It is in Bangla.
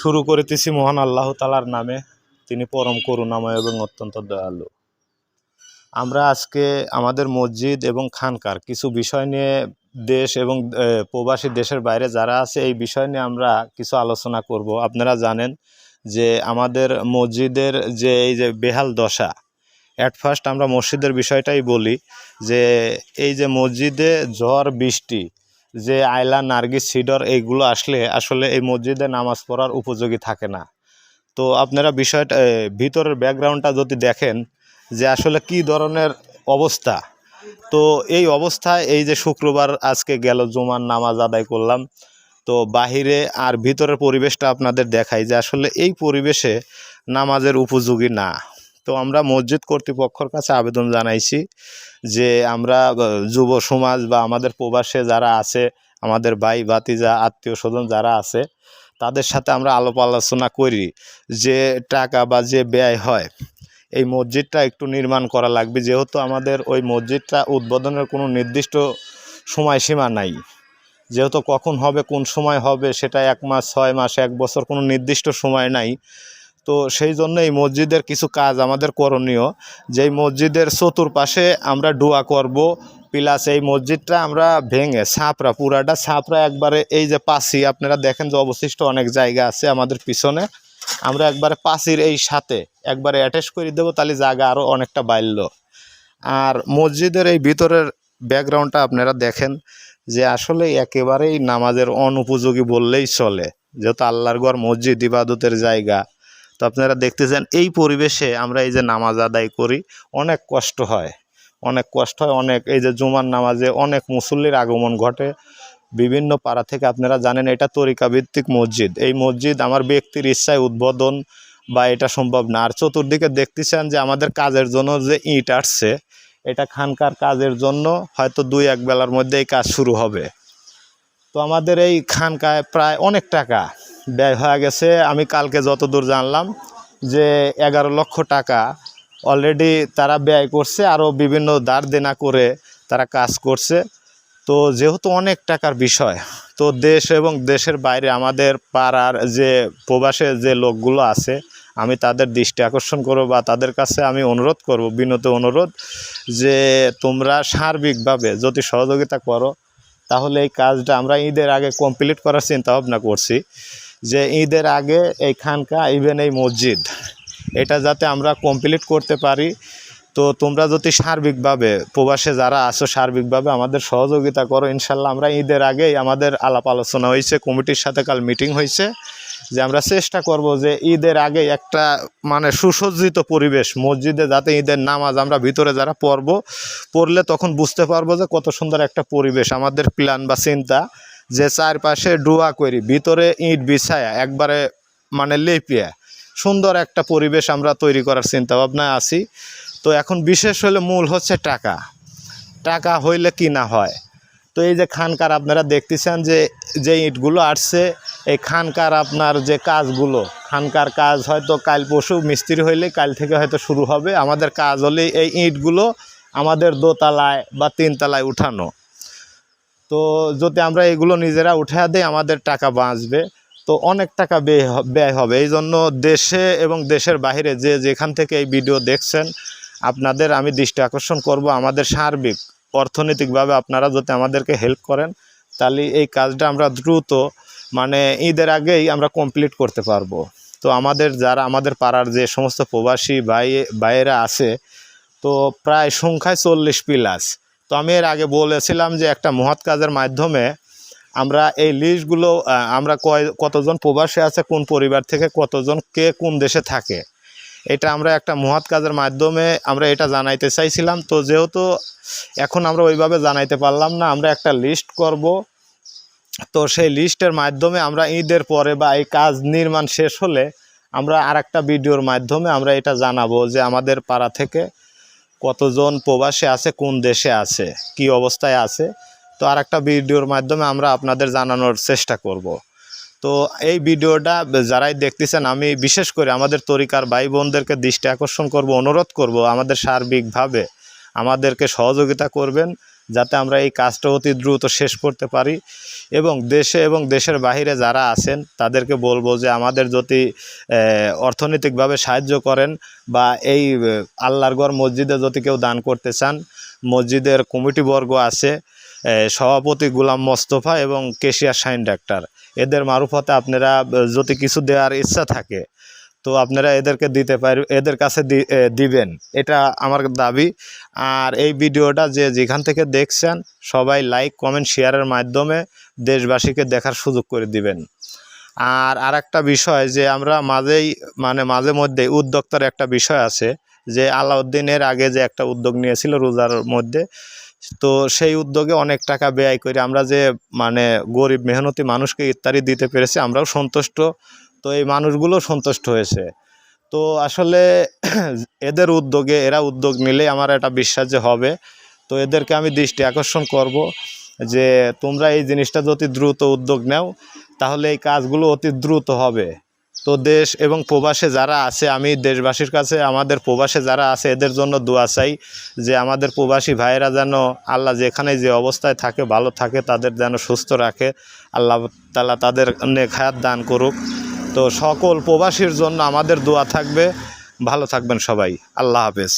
শুরু করিতেছি মহান আল্লাহ তাআলার নামে। তিনি পরম করুণাময় এবং অত্যন্ত দয়ালু। আমরা আজকে আমাদের মসজিদ এবং খানকার কিছু বিষয় নিয়ে দেশ এবং প্রবাসী দেশের বাইরে যারা আছে এই বিষয় নিয়ে আমরা কিছু আলোচনা করব। আপনারা জানেন যে আমাদের মসজিদের যে এই যে বেহাল দশা, অ্যাট ফার্স্ট আমরা মসজিদের বিষয়টাই বলি যে এই যে মসজিদে ঝড় বৃষ্টি, যে আয়লা নার্গিস সিডর এইগুলো আসলে এই মসজিদে নামাজ পড়ার উপযোগী থাকে না। তো আপনারা বিষয়টা ভিতরের ব্যাকগ্রাউন্ডটা যদি দেখেন যে আসলে কি ধরনের অবস্থা, তো এই অবস্থায় এই যে শুক্রবার আজকে গেল জুমার নামাজ আদায় করলাম, তো বাহিরে আর ভিতরের পরিবেশটা আপনাদের দেখাই যে আসলে এই পরিবেশে নামাজের উপযোগী না। তো আমরা মসজিদ কর্তৃপক্ষের কাছে আবেদন জানাইছি যে আমরা যুব সমাজ বা আমাদের প্রবাসে যারা আছে, আমাদের ভাই ভাতিজা আত্মীয় স্বজন যারা আছে, তাদের সাথে আমরা আলাপ আলোচনা করি যে টাকা বা যে ব্যয় হয় এই মসজিদটা একটু নির্মাণ করা লাগবে, যেহেতু আমাদের ওই মসজিদটা উদ্বোধনের কোনো নির্দিষ্ট সময়সীমা নাই। যেহেতু কখন হবে কোন সময় হবে সেটা 1 মাস 6 মাস 1 বছর কোনো নির্দিষ্ট সময় নাই। তো সেই জন্য এই মসজিদের কিছু কাজ আমাদের করণীয়, যেই মসজিদের চতুর্পাশে আমরা দোয়া করব, প্লাস এই মসজিদটা আমরা ভেঙে ছাপরা পুরাটা ছাপরা একবারে এই যে পাশি আপনারা দেখেন যে অবশিষ্ট অনেক জায়গা আছে আমাদের পিছনে, আমরা একবারে পাশির এই সাথে একবারে অ্যাটাচ করে দেবো, তাহলে জায়গা আরও অনেকটা বাড়ল। আর মসজিদের এই ভিতরের ব্যাকগ্রাউন্ডটা আপনারা দেখেন যে আসলে একেবারেই নামাজের অনুপযোগী বললেই চলে, যেহেতু আল্লাহর ঘর মসজিদ ইবাদতের জায়গা। তো আপনারা দেখতেছেন এই পরিবেশে আমরা এই যে নামাজ আদায় করি অনেক কষ্ট হয়, অনেক এই যে জুমার নামাজে অনেক মুসল্লির আগমন ঘটে বিভিন্ন পাড়া থেকে। আপনারা জানেন এটা তরিকা ভিত্তিক মসজিদ, এই মসজিদ আমার ব্যক্তির ইচ্ছায় উদ্বোধন বা এটা সম্ভব না। আর চতুর্দিকে দেখতেছেন যে আমাদের কাজের জন্য যে ইট আসছে, এটা খানকার কাজের জন্য হয়তো 2-1 বেলার মধ্যে এই কাজ শুরু হবে। তো আমাদের এই খানকায় প্রায় অনেক টাকা ব্যয় হয়ে গেছে। আমি কালকে যতদূর জানলাম যে 11 লক্ষ টাকা অলরেডি তারা ব্যয় করছে, আরও বিভিন্ন ধার দেনা করে তারা কাজ করছে। তো যেহেতু অনেক টাকার বিষয়, তো দেশ এবং দেশের বাইরে আমাদের পাড়ার যে প্রবাসে যে লোকগুলো আছে, আমি তাদের দৃষ্টি আকর্ষণ করব বা তাদের কাছে আমি অনুরোধ করব, বিনত অনুরোধ, যে তোমরা সার্বিকভাবে যদি সহযোগিতা করো তাহলে এই কাজটা আমরা ঈদের আগে কমপ্লিট করার চিন্তা ভাবনা করছি, যে ঈদের আগে এই খানকা ইভেন এই মসজিদ এটা যাতে আমরা কমপ্লিট করতে পারি। তো তোমরা যদি সার্বিকভাবে প্রবাসে যারা আছো সার্বিকভাবে আমাদের সহযোগিতা করো, ইনশাল্লাহ আমরা ঈদের আগেই আমাদের আলাপ আলোচনা হয়েছে, কমিটির সাথে কাল মিটিং হয়েছে যে আমরা চেষ্টা করব যে ঈদের আগে একটা মানে সুসজ্জিত পরিবেশ মসজিদে, যাতে ঈদের নামাজ আমরা ভিতরে যারা পড়লে তখন বুঝতে পারবো যে কত সুন্দর একটা পরিবেশ। আমাদের প্ল্যান বা চিন্তা যে চারপাশে ডোয়া করি, ভিতরে ইট বিছায়া একবারে মানে লেপিয়া সুন্দর একটা পরিবেশ আমরা তৈরি করার চিন্তা ভাবনায় আছি। তো এখন বিশেষ হলে মূল হচ্ছে টাকা হইলে কি না হয়। তো এই যে খানকার আপনারা দেখতেছেন যে ইটগুলো আসছে, এই খানকার আপনার যে কাজগুলো, খানকার কাজ হয়তো কাল পরশু মিস্ত্রি হইলে কাল থেকে হয়তো শুরু হবে। আমাদের কাজ হলে এই ইটগুলো আমাদের দোতলায় বা 3 তলায় উঠানো। তো যদি আমরা এগুলো নিজেরা উঠা দিই আমাদের টাকা বাঁচবে, তো অনেক টাকা ব্যয় হবে। এই জন্য দেশে এবং দেশের বাইরে যে যেখান থেকে এই ভিডিও দেখছেন আপনাদের আমি দৃষ্টি আকর্ষণ করব, আমাদের সার্বিক অর্থনৈতিকভাবে আপনারা যদি আমাদেরকে হেল্প করেন তাহলে এই কাজটা আমরা দ্রুত মানে ঈদের আগেই আমরা কমপ্লিট করতে পারবো। তো যারা আমাদের পাড়ার যে সমস্ত প্রবাসী ভাইয়েরা আছে, তো প্রায় সংখ্যায় 40+। তো আমি এর আগে বলেছিলাম যে একটা মহৎ কাজের মাধ্যমে আমরা এই লিস্টগুলো আমরা কতজন প্রবাসী আছে, কোন পরিবার থেকে কতজন কে কোন দেশে থাকে, এটা আমরা একটা মহৎ কাজের মাধ্যমে আমরা এটা জানাইতে চাইছিলাম। তো যেহেতু এখন আমরা ওইভাবে জানাইতে পারলাম না, আমরা একটা লিস্ট করব। তো সেই লিস্টের মাধ্যমে আমরা ঈদের পরে বা এই কাজ নির্মাণ শেষ হলে আমরা আরেকটা ভিডিওর মাধ্যমে আমরা এটা জানাবো যে আমাদের পাড়া থেকে কতজন প্রবাসী আছে, কোন দেশে আছে, কি অবস্থায় আছে। তো আরেকটা ভিডিওর মাধ্যমে আমরা আপনাদের জানানোর চেষ্টা করব। তো এই ভিডিওটা যারাই দেখতেছেন আমি বিশেষ করে আমাদের তরিকার ভাই বোনদেরকে দৃষ্টি আকর্ষণ করব, অনুরোধ করব আমাদের সার্বিকভাবে আমাদেরকে সহযোগিতা করবেন, যাতে আমরা এই কাজটা অতি দ্রুত শেষ করতে পারি। এবং দেশে এবং দেশের বাইরে যারা আছেন তাদেরকে বলবো যে আমাদের যদি অর্থনৈতিকভাবে সাহায্য করেন বা এই আল্লাহর ঘর মসজিদে যদি কেউ দান করতে চান, মসজিদের কমিটিবর্গ আছে, সভাপতি গোলাম মোস্তফা এবং কেশিয়ার শাহিন ডাক্তার, এদের মারফতে আপনারা যদি কিছু দেওয়ার ইচ্ছা থাকে তো আপনারা এদেরকে দিতে পারেন, এদের কাছে দিবেন, এটা আমার দাবি। আর এই ভিডিওটা যে যেখান থেকে দেখছেন সবাই লাইক কমেন্ট শেয়ারের মাধ্যমে দেশবাসীকে দেখার সুযোগ করে দিবেন। আর আরেকটা বিষয় যে আমরা মাঝে মধ্যে উদ্যোক্তার একটা বিষয় আছে যে আলাউদ্দিনের আগে যে একটা উদ্যোগ নিয়েছিল রোজার মধ্যে, তো সেই উদ্যোগে অনেক টাকা ব্যয় করে আমরা যে গরিব মেহনতি মানুষকে ইফতারি দিতে পেরেছি, আমরাও সন্তুষ্ট, তো এই মানুষগুলো সন্তুষ্ট হয়েছে। তো আসলে এদের উদ্যোগে এরা উদ্যোগ নিলে আমার একটা বিশ্বাস যে হবে। তো এদেরকে আমি দৃষ্টি আকর্ষণ করব যে তোমরা এই জিনিসটা যদি দ্রুত উদ্যোগ নাও তাহলে এই কাজগুলো অতি দ্রুত হবে। তো দেশ এবং প্রবাসে যারা আছে, আমি দেশবাসীর কাছে আমাদের প্রবাসে যারা আছে এদের জন্য দোয়া চাই যে আমাদের প্রবাসী ভাইয়েরা যেন আল্লাহ যেখানে যে অবস্থায় থাকে ভালো থাকে, তাদের যেন সুস্থ রাখে, আল্লাহ তাআলা তাদের নেক হায়াত দান করুক। তো সকল প্রবাসীর জন্য আমাদের দোয়া থাকবে। ভালো থাকবেন সবাই। আল্লাহ হাফেজ।